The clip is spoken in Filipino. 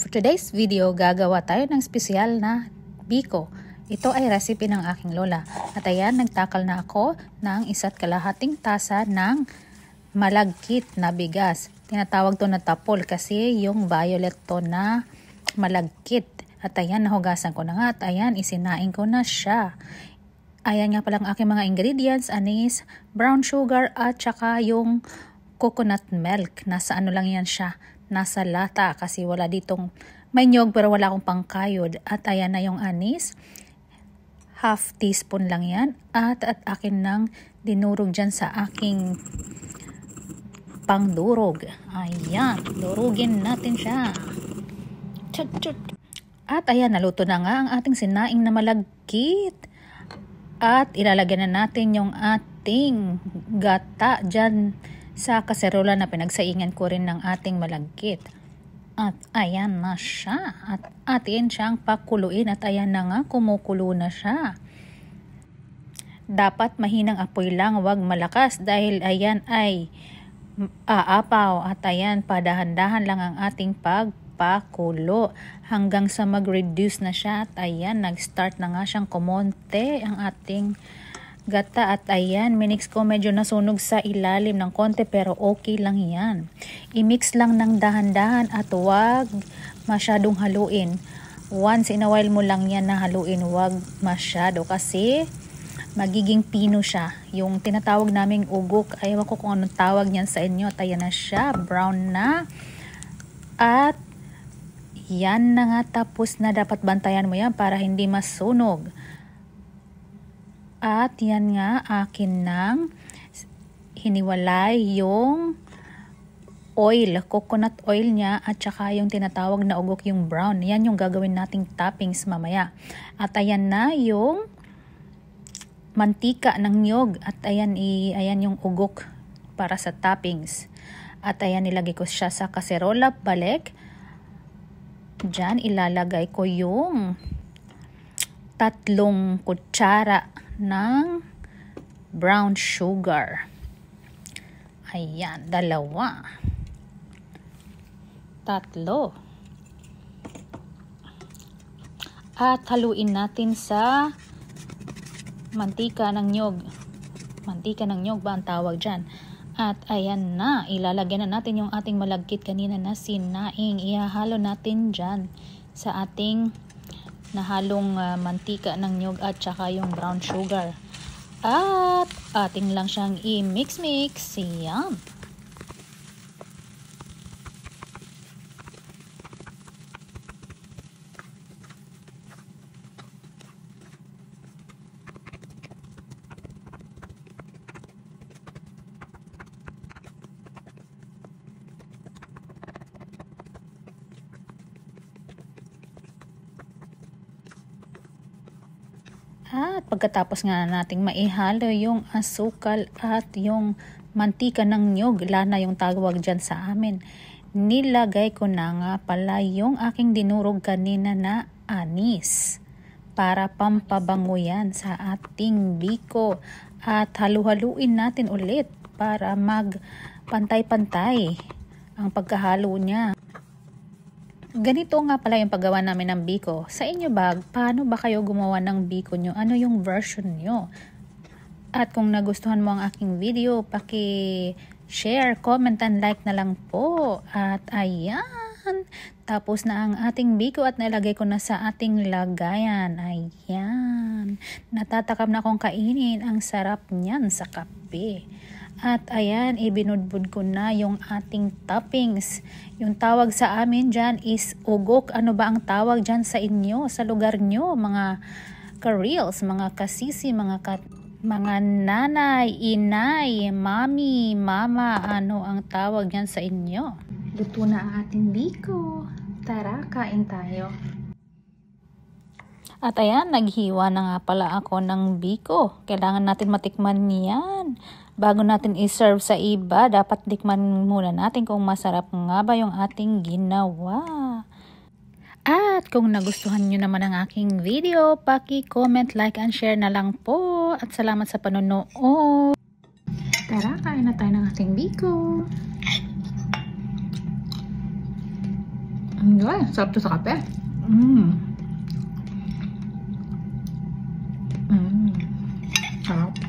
For today's video, gagawa tayo ng espesyal na biko. Ito ay recipe ng aking lola. At ayan, nagtakal na ako ng 1.5 tasa ng malagkit na bigas. Tinatawag to na tapol kasi yung violet to na malagkit. At ayan, nahugasan ko na nga. At ayan, isinain ko na siya. Ayan nga palang aking mga ingredients, anis, brown sugar at saka yung coconut milk. Nasa ano lang yan siya. Nasa lata kasi wala ditong may nyog pero wala akong pangkayod. At ayan na yung anis. Half teaspoon lang yan. At akin nang dinurog dyan sa aking pangdurog. Ayan. Durugin natin siya. Chut, chut. At ayan, naluto na nga ang ating sinaing na malagkit. At ilalagyan na natin yung ating gata dyan sa kaserola na pinagsaingan ko rin ng ating malagkit. At ayan na siya. At atin siyang pakuluin. At ayan na nga, kumukulo na siya. Dapat mahinang apoy lang, wag malakas. Dahil ayan ay aapaw. At ayan, padahan-dahan lang ang ating pagpakulo. Hanggang sa mag-reduce na siya. At ayan, nag-start na nga siyang kumonte ang ating gata. At ayan, minix ko, medyo nasunog sa ilalim ng konti pero okay lang yan. I-mix lang ng dahan-dahan at wag masyadong haluin. Once in a while mo lang yan na haluin, wag masyado kasi magiging pino siya. Yung tinatawag naming ugok, ayaw ko kung anong tawag niyan sa inyo. At ayan na siya, brown na. At yan na nga, tapos na. Dapat bantayan mo yan para hindi masunog. At yan nga, akin nang hiniwalay yung oil, coconut oil niya at saka yung tinatawag na ugok, yung brown. Yan yung gagawin nating toppings mamaya. At ayan na yung mantika ng niyog. At ayan, ayan yung ugok para sa toppings. At ayan, nilagay ko siya sa kaserola, balik. Diyan, ilalagay ko yung 3 kutsara ng brown sugar. Ayan, 2. 3. At haluin natin sa mantika ng niyog. Mantika ng niyog ba ang tawag dyan? At ayan na, ilalagyan na natin yung ating malagkit kanina na sinaing. Ihahalo natin dyan sa ating nahalong mantika ng niyog at saka yung brown sugar. At ating lang siyang i-mix-mix. Yan. At pagkatapos nga nating maihalo yung asukal at yung mantika ng niyog, lana yung tawag dyan sa amin, nilagay ko na nga pala yung aking dinurog kanina na anis para pampabango yan sa ating biko. At halu-haluin natin ulit para magpantay-pantay ang pagkahalo niya. Ganito nga pala yung paggawa namin ng biko. Sa inyo ba, paano ba kayo gumawa ng biko nyo? Ano yung version nyo? At kung nagustuhan mo ang aking video, paki-share, comment, and like na lang po. At ayan, tapos na ang ating biko at nilagay ko na sa ating lagayan. Ayan, natatakam na akong kainin. Ang sarap niyan sa kape. At ayan, ibinudbud ko na yung ating toppings. Yung tawag sa amin dyan is ugok. Ano ba ang tawag dyan sa inyo, sa lugar nyo, mga ka-reels, mga kasisi, mga nanay, inay, mami, mama, ano ang tawag dyan sa inyo? Luto na ang ating biko. Tara, kain tayo. At ayan, naghiwa na nga pala ako ng biko. Kailangan natin matikman niyan. Bago natin i-serve sa iba, dapat tikman muna natin kung masarap nga ba yung ating ginawa. At kung nagustuhan nyo naman ang aking video, paki-comment, like, and share na lang po. At salamat sa panonood. Tara, kain na tayo ng ating biko. Yun, sarap to sa kape. Mm. Mm. Sarap.